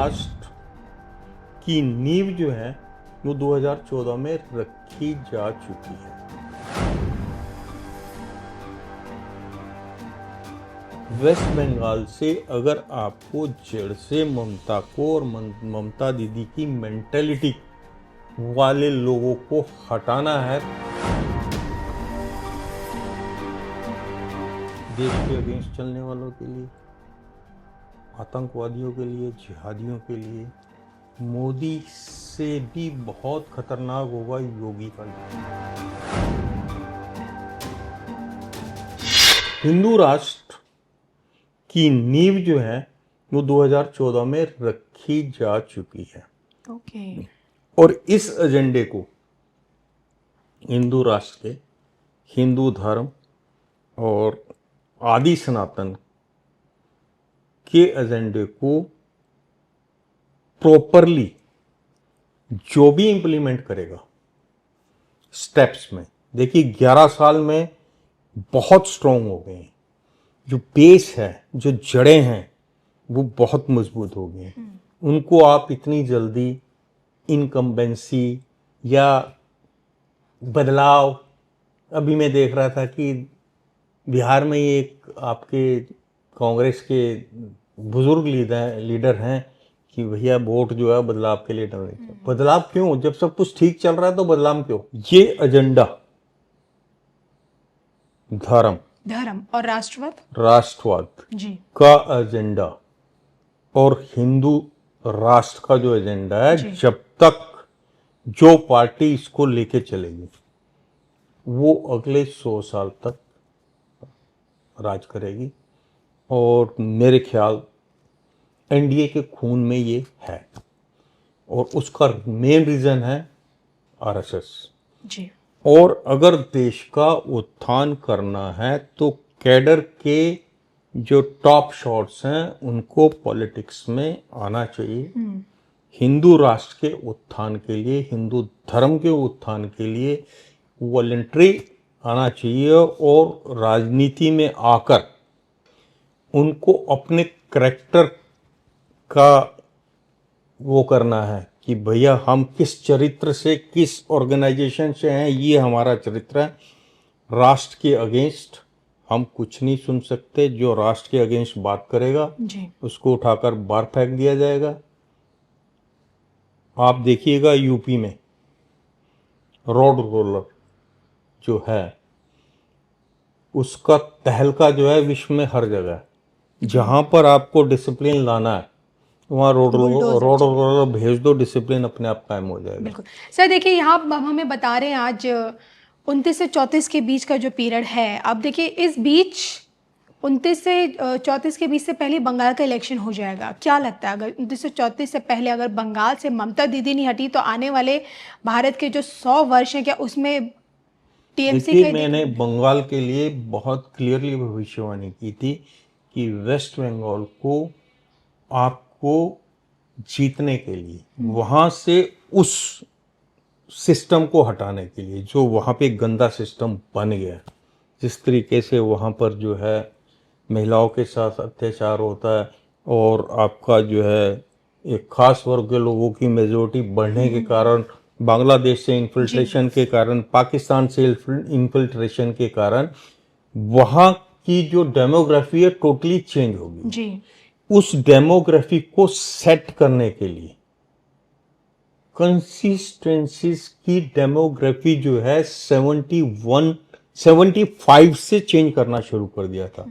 राष्ट्र की नींव जो है वो 2014 में रखी जा चुकी है। वेस्ट बंगाल से अगर आपको जड़ से ममता को और ममता दीदी की मेंटेलिटी वाले लोगों को हटाना है, देश के अगेंस्ट चलने वालों के लिए, आतंकवादियों के लिए, जिहादियों के लिए, मोदी से भी बहुत खतरनाक होगा योगी का नाम। हिंदू राष्ट्र की नींव जो है वो 2014 में रखी जा चुकी है। ओके। और इस एजेंडे को हिंदू राष्ट्र के, हिंदू धर्म और आदि सनातन के एजेंडे को प्रॉपरली जो भी इंप्लीमेंट करेगा स्टेप्स में, देखिए 11 साल में बहुत स्ट्रांग हो गए हैं, जो बेस है, जो जड़ें हैं वो बहुत मजबूत हो गई हैं। उनको आप इतनी जल्दी इनकम्बेंसी या बदलाव, अभी मैं देख रहा था कि बिहार में ही एक आपके कांग्रेस के बुजुर्ग लीडर हैं कि भैया वोट जो है बदलाव के लिए डालने चाहिए। बदलाव क्यों, जब सब कुछ ठीक चल रहा है तो बदलाव क्यों? ये एजेंडा धर्म और राष्ट्रवाद जी का एजेंडा और हिंदू राष्ट्र का जो एजेंडा है, जब तक जो पार्टी इसको लेके चलेगी वो अगले 100 साल तक राज करेगी। और मेरे ख्याल एनडीए के खून में ये है और उसका मेन रीजन है आरएसएस जी। और अगर देश का उत्थान करना है तो कैडर के जो टॉप शॉट्स हैं उनको पॉलिटिक्स में आना चाहिए। हिंदू राष्ट्र के उत्थान के लिए, हिंदू धर्म के उत्थान के लिए वॉलंटरी आना चाहिए और राजनीति में आकर उनको अपने करैक्टर का वो करना है कि भैया हम किस चरित्र से, किस ऑर्गेनाइजेशन से हैं, ये हमारा चरित्र है। राष्ट्र के अगेंस्ट हम कुछ नहीं सुन सकते। जो राष्ट्र के अगेंस्ट बात करेगा उसको उठाकर बाहर फेंक दिया जाएगा। आप देखिएगा यूपी में रोड रोलर जो है उसका तहलका जो है विश्व में हर जगह है। जहां पर आपको डिसिप्लिन लाना है वहाँ रोड रोलर भेज दो, डिसिप्लिन अपने आप कायम हो जाएगा। बिल्कुल सर। देखिए यहाँ हमें बता रहे हैं आज 29 से 34 के बीच का जो पीरियड है, अब देखिए इस बीच 29 से 34 के बीच से पहले बंगाल का इलेक्शन हो जाएगा। क्या लगता है अगर 29 से 34 से पहले अगर बंगाल से ममता दीदी नहीं हटी तो आने वाले भारत के जो 100 वर्ष हैं क्या उसमें टीएमसी का? मैंने बंगाल के लिए बहुत क्लियरली भविष्यवाणी की थी कि वेस्ट बंगाल को आपको जीतने के लिए, वहां से उस सिस्टम को हटाने के लिए जो वहां पे गंदा सिस्टम बन गया, जिस तरीके से वहां पर जो है महिलाओं के साथ अत्याचार होता है और आपका जो है एक खास वर्ग के लोगों की मेजोरिटी बढ़ने के कारण, बांग्लादेश से इन्फिल्ट्रेशन के कारण, पाकिस्तान से इन्फिल्ट्रेशन के कारण वहां की जो डेमोग्राफी है टोटली चेंज होगी जी। उस डेमोग्राफी को सेट करने के लिए कंसिस्टेंसीज की डेमोग्राफी जो है 75 से चेंज करना शुरू कर दिया था।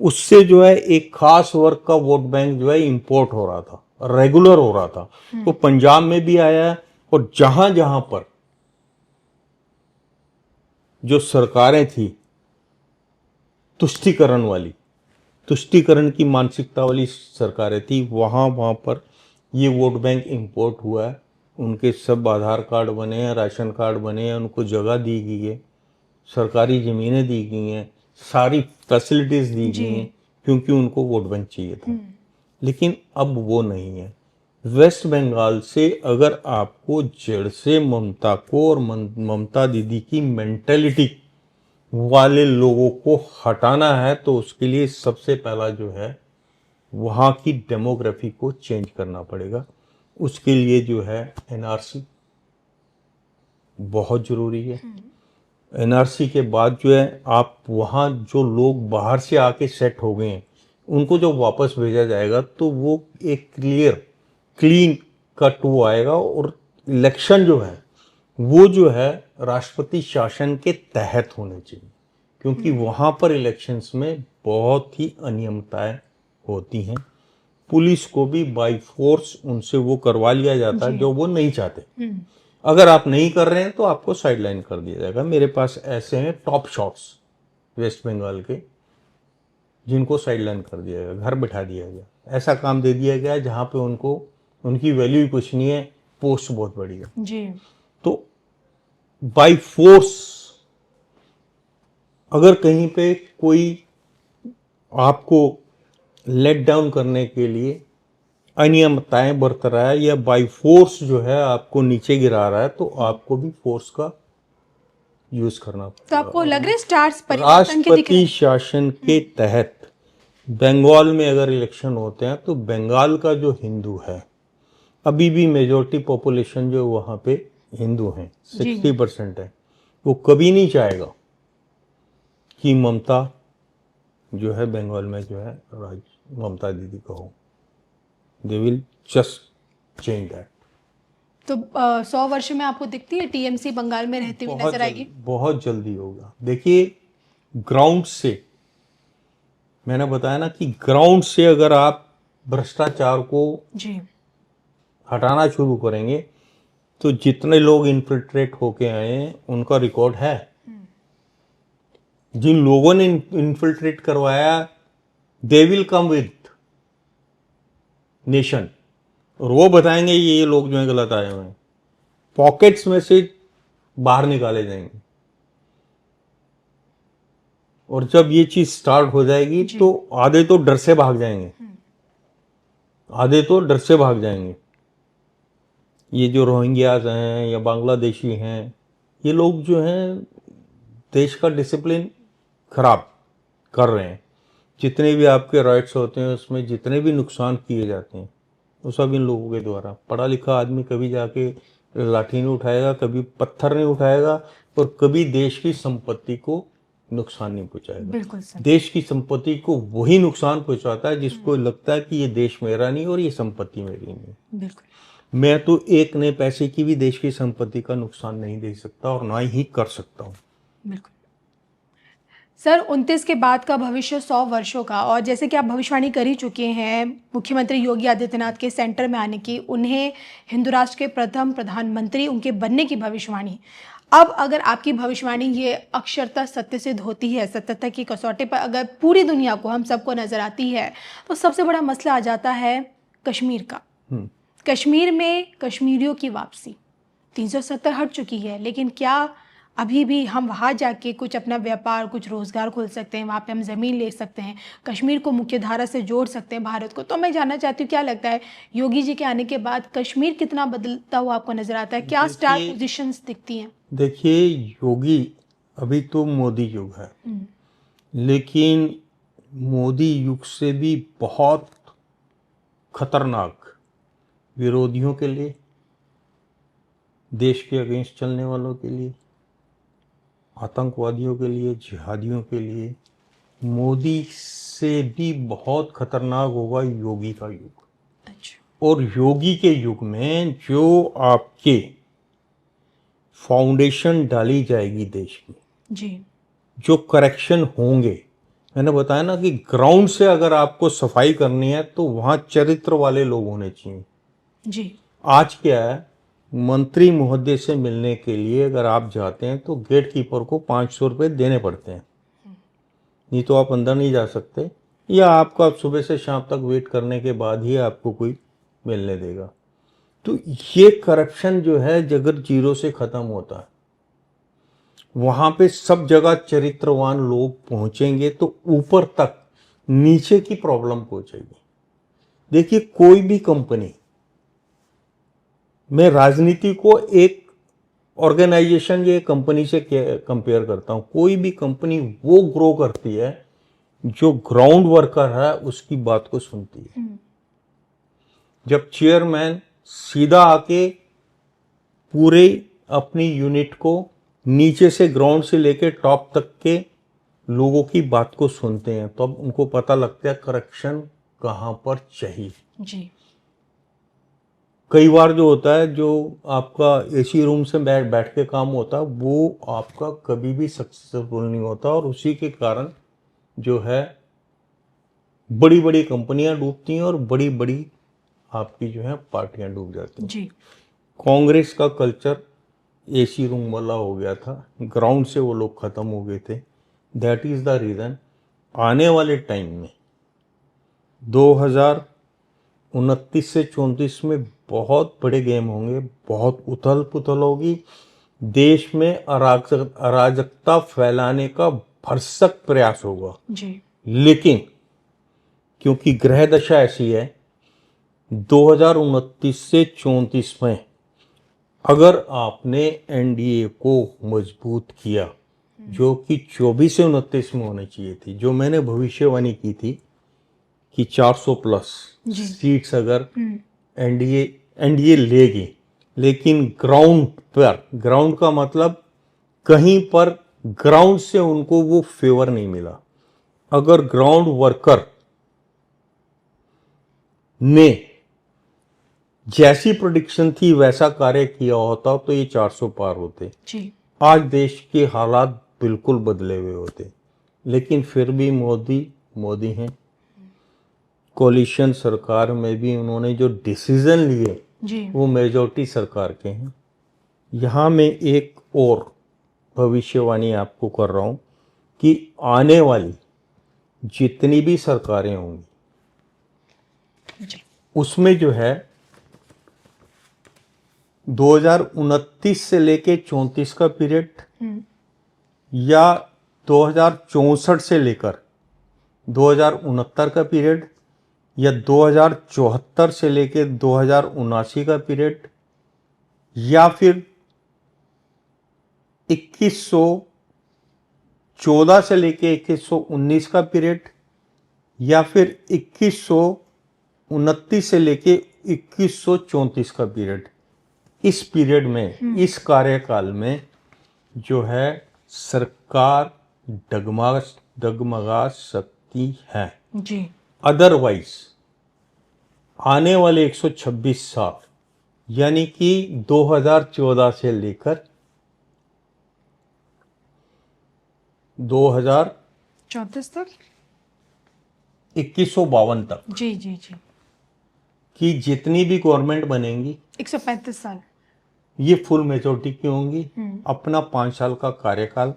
उससे जो है एक खास वर्ग का वोट बैंक जो है इंपोर्ट हो रहा था, रेगुलर हो रहा था। तो पंजाब में भी आया है और जहां जहां पर जो सरकारें थी तुष्टीकरण की मानसिकता वाली सरकारें थी, वहां पर ये वोट बैंक इंपोर्ट हुआ है। उनके सब आधार कार्ड बने हैं, राशन कार्ड बने हैं, उनको जगह दी गई है, सरकारी ज़मीनें दी गई हैं, सारी फैसिलिटीज़ दी गई हैं क्योंकि उनको वोट बैंक चाहिए था। लेकिन अब वो नहीं है। वेस्ट बंगाल से अगर आपको जड़ से ममता को और ममता दीदी की मेंटेलिटी वाले लोगों को हटाना है तो उसके लिए सबसे पहला जो है वहाँ की डेमोग्राफी को चेंज करना पड़ेगा। उसके लिए जो है एनआरसी बहुत ज़रूरी है। एनआरसी के बाद जो है आप वहाँ जो लोग बाहर से आके सेट हो गए हैं उनको जो वापस भेजा जाएगा तो वो एक क्लीन कट वो आएगा, और इलेक्शन जो है वो जो है राष्ट्रपति शासन के तहत होने चाहिए, क्योंकि वहाँ पर इलेक्शंस में बहुत ही अनियमितताएं होती हैं। पुलिस को भी बाय फोर्स उनसे वो करवा लिया जाता है जो वो नहीं चाहते। अगर आप नहीं कर रहे हैं तो आपको साइडलाइन कर दिया जाएगा। मेरे पास ऐसे हैं टॉप शॉट्स वेस्ट बंगाल के, जिनको साइडलाइन कर दिया गया, घर बिठा दिया गया, ऐसा काम दे दिया गया जहां पे उनको उनकी वैल्यू ही कुछ नहीं है, पोस्ट बहुत बड़ी है जी। तो बाय फोर्स अगर कहीं पे कोई आपको लेट डाउन करने के लिए अनियमितताएं बरत रहा है या बाय फोर्स जो है आपको नीचे गिरा रहा है, तो आपको भी फोर्स का यूज करना तो आपको लग रहा है स्टार्स परिवर्तन के दिख रहे राष्ट्रपति हैं? शासन के तहत बंगाल में अगर इलेक्शन होते हैं तो बंगाल का जो हिंदू है, अभी भी मेजॉरिटी पॉपुलेशन जो वहाँ पे हिंदू हैं, 60% है, वो कभी नहीं चाहेगा कि ममता जो है बंगाल में जो है ममता दीदी का हो। They will just change that. तो 100 वर्ष में आपको दिखती है टीएमसी बंगाल में रहती हुई नजर आएगी? बहुत जल्दी होगा। देखिए ग्राउंड से, मैंने बताया ना कि ग्राउंड से अगर आप भ्रष्टाचार को जी। हटाना शुरू करेंगे तो जितने लोग इन्फिल्ट्रेट होके आए हैं उनका रिकॉर्ड है। जिन लोगों ने इन्फिल्ट्रेट करवाया, they will come with nation, और वो बताएंगे ये लोग जो है गलत आए हुए हैं, पॉकेट्स में से बाहर निकाले जाएंगे। और जब ये चीज स्टार्ट हो जाएगी तो आधे तो डर से भाग जाएंगे, आधे तो डर से भाग जाएंगे। ये जो रोहिंग्याज हैं या बांग्लादेशी हैं, ये लोग जो हैं देश का डिसिप्लिन खराब कर रहे हैं। जितने भी आपके राइट्स होते हैं उसमें जितने भी नुकसान किए जाते हैं वो सब इन लोगों के द्वारा। पढ़ा लिखा आदमी कभी जाके लाठी नहीं उठाएगा, कभी पत्थर नहीं उठाएगा, और कभी देश की संपत्ति को नुकसान नहीं पहुंचाएगा। बिल्कुल सर। देश की संपत्ति को वही नुकसान पहुंचाता है जिसको लगता है कि ये देश मेरा नहीं और ये संपत्ति मेरी नहीं। बिल्कुल। मैं तो एक नए पैसे की भी देश की संपत्ति का नुकसान नहीं दे सकता और ना ही कर सकता हूँ। बिल्कुल सर, 29 के बाद का भविष्य 100 वर्षों का, और जैसे कि आप भविष्यवाणी कर ही चुके हैं मुख्यमंत्री योगी आदित्यनाथ के सेंटर में आने की, उन्हें हिंदू राष्ट्र के प्रथम प्रधानमंत्री उनके बनने की भविष्यवाणी। अब अगर आपकी भविष्यवाणी ये अक्षरता सत्य सिद्ध होती है, सत्यता की कसौटी पर अगर पूरी दुनिया को, हम सबको नजर आती है, तो सबसे बड़ा मसला आ जाता है कश्मीर का। कश्मीर में कश्मीरियों की वापसी 370 हट चुकी है, लेकिन क्या अभी भी हम वहाँ जाके कुछ अपना व्यापार, कुछ रोजगार खोल सकते हैं, वहाँ पे हम ज़मीन ले सकते हैं, कश्मीर को मुख्य धारा से जोड़ सकते हैं भारत को? तो मैं जानना चाहती हूँ क्या लगता है योगी जी के आने के बाद कश्मीर कितना बदलता हुआ आपको नजर आता है? क्या स्टार पोजीशंस दिखती हैं? देखिए योगी, अभी तो मोदी युग है, लेकिन मोदी युग से भी बहुत खतरनाक विरोधियों के लिए, देश के अगेंस्ट चलने वालों के लिए, आतंकवादियों के लिए, जिहादियों के लिए, मोदी से भी बहुत खतरनाक होगा योगी का युग। अच्छा। और योगी के युग में जो आपके फाउंडेशन डाली जाएगी देश की, जी। जो करेक्शन होंगे, मैंने बताया ना कि ग्राउंड से अगर आपको सफाई करनी है तो वहां चरित्र वाले लोग होने चाहिए। जी। आज क्या है, मंत्री महोदय से मिलने के लिए अगर आप जाते हैं तो गेट कीपर को 500 रुपये देने पड़ते हैं, नहीं तो आप अंदर नहीं जा सकते, या आपका सुबह से शाम तक वेट करने के बाद ही आपको कोई मिलने देगा। तो ये करप्शन जो है अगर जीरो से खत्म होता है, वहां पे सब जगह चरित्रवान लोग पहुंचेंगे तो ऊपर तक नीचे की प्रॉब्लम पहुंचेगी। देखिए कोई भी कंपनी, मैं राजनीति को एक ऑर्गेनाइजेशन या कंपनी से कंपेयर करता हूं, कोई भी कंपनी वो ग्रो करती है जो ग्राउंड वर्कर है उसकी बात को सुनती है। जब चेयरमैन सीधा आके पूरे अपनी यूनिट को नीचे से ग्राउंड से लेके टॉप तक के लोगों की बात को सुनते हैं, तो अब उनको पता लगता है करेक्शन कहाँ पर चाहिए। जी। कई बार जो होता है, जो आपका एसी रूम से बैठ के काम होता है, वो आपका कभी भी सक्सेसफुल नहीं होता, और उसी के कारण जो है बड़ी बड़ी कंपनियां डूबती हैं और बड़ी बड़ी आपकी जो है पार्टियां डूब जाती हैं। जी। कांग्रेस का कल्चर एसी रूम वाला हो गया था, ग्राउंड से वो लोग खत्म हो गए थे। दैट इज द रीज़न आने वाले टाइम में 2029 से 34 में बहुत बड़े गेम होंगे, बहुत उथल पुथल होगी, देश में अराजकता फैलाने का भरसक प्रयास होगा। जी। लेकिन क्योंकि ग्रह दशा ऐसी है, 2029 से 34 में अगर आपने एनडीए को मजबूत किया, जो कि 24 से 29 में होनी चाहिए थी, जो मैंने भविष्यवाणी की थी कि 400 प्लस सीट्स अगर एनडीए लेगी, लेकिन ग्राउंड का मतलब कहीं पर ग्राउंड से उनको वो फेवर नहीं मिला। अगर ग्राउंड वर्कर ने जैसी प्रेडिक्शन थी वैसा कार्य किया होता तो ये 400 पार होते। जी। आज देश के हालात बिल्कुल बदले हुए होते, लेकिन फिर भी मोदी हैं। कोलिशन सरकार में भी उन्होंने जो डिसीजन लिए जी। वो मेजॉरिटी सरकार के हैं। यहाँ मैं एक और भविष्यवाणी आपको कर रहा हूँ कि आने वाली जितनी भी सरकारें होंगी जी। उसमें जो है 2029 से लेके 34 का पीरियड या 2064 से लेकर 2069 का पीरियड या 2074 से लेके 2079 का पीरियड या फिर 2114 से लेके 2119 का पीरियड या फिर 2129 से लेके 2134 का पीरियड, इस पीरियड में इस कार्यकाल में जो है सरकार डगमगा सकती है। जी। अदरवाइज आने वाले 126 साल यानी कि 2014 से लेकर 34 तक 2152 तक जी। जी। जी। की जितनी भी गवर्नमेंट बनेंगी 135 साल ये फुल मेजोरिटी की होंगी, अपना 5 साल का कार्यकाल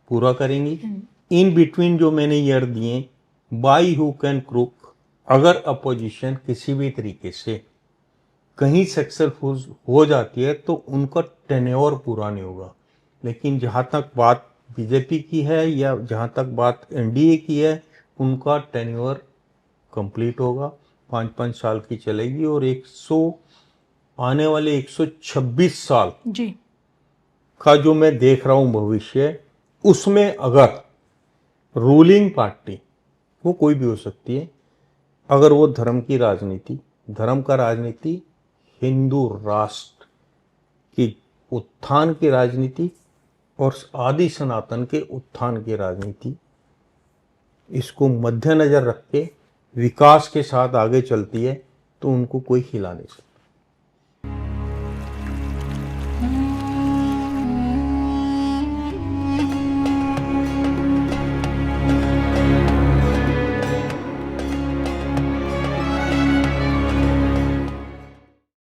पूरा करेंगी। इन बिटवीन जो मैंने ईयर दिए, बाई हुक एंड क्रूक, अगर अपोजिशन किसी भी तरीके से कहीं सक्सेसफुल हो जाती है तो उनका टेन्योर पूरा नहीं होगा। लेकिन जहाँ तक बात बीजेपी की है या जहाँ तक बात एनडीए की है, उनका टेन्योर कंप्लीट होगा, 5-5 साल की चलेगी, और आने वाले 126 साल जी का जो मैं देख रहा हूं भविष्य, उसमें अगर रूलिंग पार्टी, वो कोई भी हो सकती है, अगर वो धर्म का राजनीति, हिंदू राष्ट्र की उत्थान की राजनीति और आदि सनातन के उत्थान की राजनीति, इसको मद्देनजर रख के विकास के साथ आगे चलती है, तो उनको कोई हिला नहीं सकता।